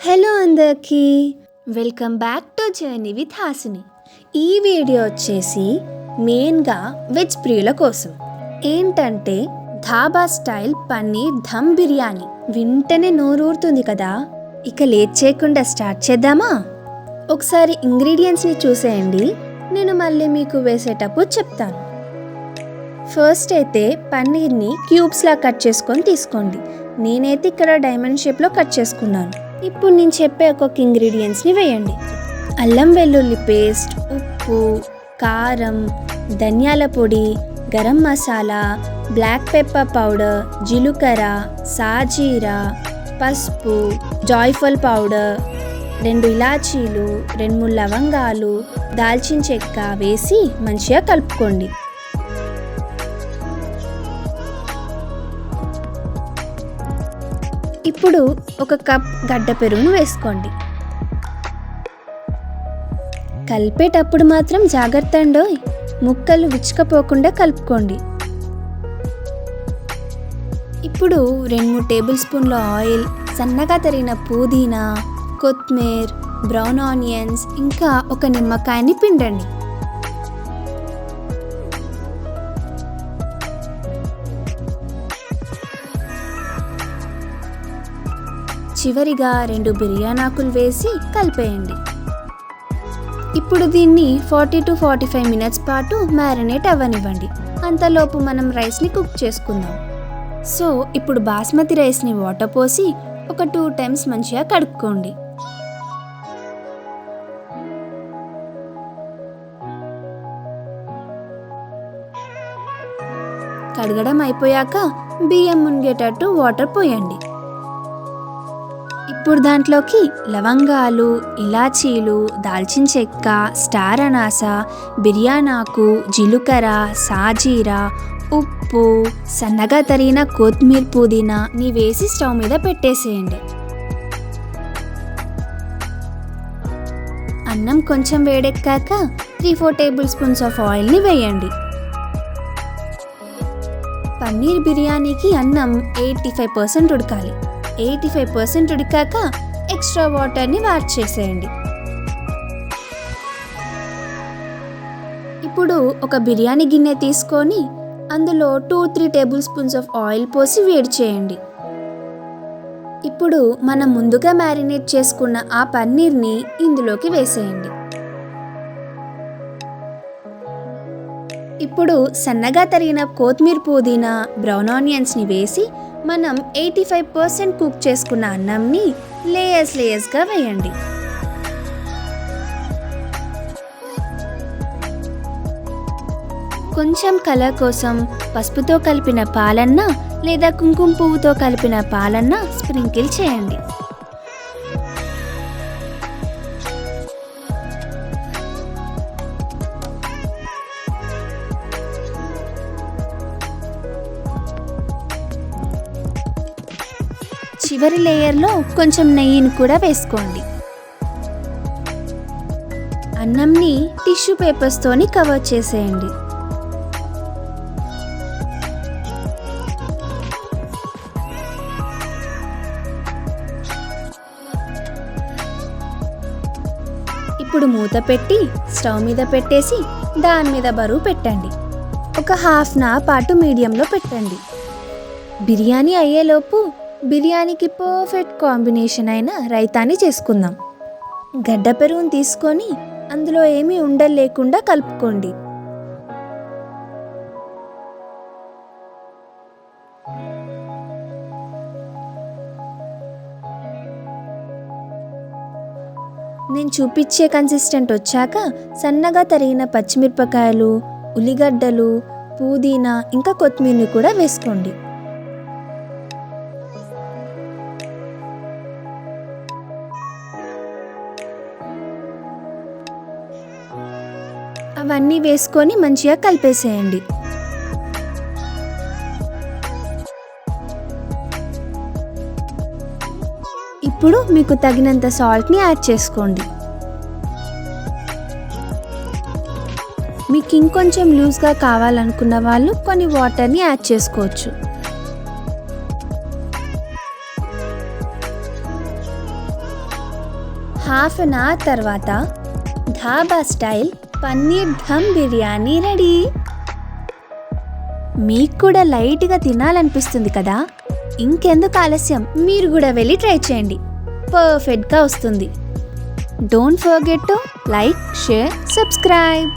Hello అందరికీ, welcome back to journey with Hasini. ఈ video వచ్చేసి మెయిన్గా వెజ్ ప్రియుల కోసం. ఏంటంటే ధాబా స్టైల్ పన్నీర్ ధమ్ బిర్యానీ. వింటనే నోరూరుతుంది కదా. ఇక లేట్ చేయకుండా స్టార్ట్ చేద్దామా? ఒకసారి ఇంగ్రీడియంట్స్ని చూసేయండి, నేను మళ్ళీ మీకు వేసేటప్పుడు చెప్తాను. ఫస్ట్ అయితే పన్నీర్ని క్యూబ్స్లా కట్ చేసుకొని తీసుకోండి. నేనైతే ఇక్కడ డైమండ్ షేప్లో కట్ చేసుకున్నాను. ఇప్పుడు నేను చెప్పే ఒక్కొక్క ఇంగ్రీడియంట్స్ని వేయండి. అల్లం వెల్లుల్లి పేస్ట్, ఉప్పు, కారం, ధనియాల పొడి, garam masala, black pepper powder, జీలకర్ర, సాజీరా, పసుపు, జాయ్ఫల్ పౌడర్, 2 ఇలాచీలు, 2-3 లవంగాలు, దాల్చిన చెక్క వేసి మంచిగా కలుపుకోండి. ఇప్పుడు 1 కప్ గడ్డ పెరుగును వేసుకోండి. కలిపేటప్పుడు మాత్రం జాగ్రత్త అండోయ్, ముక్కలు విచ్చుకపోకుండా కలుపుకోండి. ఇప్పుడు 2-3 టేబుల్ స్పూన్ల ఆయిల్, సన్నగా తరిగిన పుదీనా, కొత్తిమీర, బ్రౌన్ ఆనియన్స్, ఇంకా 1 నిమ్మకాయని పిండండి. చివరిగా 2 బిర్యానీ ఆకులు వేసి కలిపేయండి. ఇప్పుడు దీన్ని 40 to 45 మినిట్స్ పాటు మ్యారినేట్ అవ్వనివ్వండి. అంతలోపు మనం రైస్ని కుక్ చేసుకుందాం. సో ఇప్పుడు బాస్మతి రైస్ని వాటర్ పోసి ఒక 2 టైమ్స్ మంచిగా కడుక్కోండి. కడగడం అయిపోయాక బియ్యం మునిగేటట్టు వాటర్ పోయండి. ఇప్పుడు దాంట్లోకి లవంగాలు, ఇలాచీలు, దాల్చిన చెక్క, స్టార్ అనాస, బిర్యానాకు, జీలకర్ర, సాజీరా, ఉప్పు, సన్నగా తరిగిన కొత్తిమీర, పుదీనాని వేసి స్టవ్ మీద పెట్టేసేయండి. అన్నం కొంచెం వేడెక్కాక 3-4 టేబుల్ స్పూన్స్ ఆఫ్ ఆయిల్ని వేయండి. పన్నీర్ బిర్యానీకి అన్నం 85% ఉడకాలి. 85% ఉడికాక ఎక్స్ట్రా వాటర్ని యాడ్ చేసేయండి. ఇప్పుడు ఒక బిర్యానీ గిన్నె తీసుకొని అందులో 2-3 టేబుల్ స్పూన్స్ ఆఫ్ ఆయిల్ పోసి వేడి చేయండి. ఇప్పుడు మనం ముందుగా మ్యారినేట్ చేసుకున్న ఆ పన్నీర్ని ఇందులోకి వేసేయండి. ఇప్పుడు సన్నగా తరిగిన కొత్తిమీర, పుదీనా, బ్రౌన్ ఆనియన్స్ని వేసి మనం 85% కుక్ చేసుకున్న అన్నంని లేయర్స్గా వేయండి. కొంచెం కలర్ కోసం పసుపుతో కలిపిన పాలన్నా లేదా కుంకుమ పువ్వుతో కలిపిన పాలన్నా స్ప్రింకిల్ చేయండి. చివరి లేయర్లో కొంచెం నెయ్యిని కూడా వేసుకోండి. అన్నంని టిష్యూ పేపర్స్తోని కవర్ చేసేయండి. ఇప్పుడు మూత పెట్టి స్టవ్ మీద పెట్టేసి దాని మీద బరువు పెట్టండి. ఒక ½ అవర్ పాటు మీడియంలో పెట్టండి. బిర్యానీ అయ్యేలోపు బిర్యానీకి పర్ఫెక్ట్ కాంబినేషన్ అయిన రైతాని చేసుకుందాం. గడ్డ పెరుగుని తీసుకొని అందులో ఏమీ ఉండలు లేకుండా కలుపుకోండి. నేను చూపించే కన్సిస్టెంట్ వచ్చాక సన్నగా తరిగిన పచ్చిమిరపకాయలు, ఉల్లిగడ్డలు, పుదీనా ఇంకా కొత్తిమీరని కూడా వేసుకోండి. అవన్నీ వేసుకొని మంచిగా కలిపేసేయండి. ఇప్పుడు మీకు తగినంత సాల్ట్ని యాడ్ చేసుకోండి. మీకు ఇంకొంచెం లూజ్గా కావాలనుకున్న వాళ్ళు కొన్ని వాటర్ని యాడ్ చేసుకోవచ్చు. హాఫ్ అన్ అవర్ తర్వాత ధాబా స్టైల్ పన్నీర్ ధమ్ బిర్యానీ రెడీ. మీకు కూడా లైట్గా తినాలనిపిస్తుంది కదా, ఇంకెందుకు ఆలస్యం, మీరు కూడా వెళ్ళి ట్రై చేయండి, పర్ఫెక్ట్గా వస్తుంది. Don't forget to like, share, subscribe.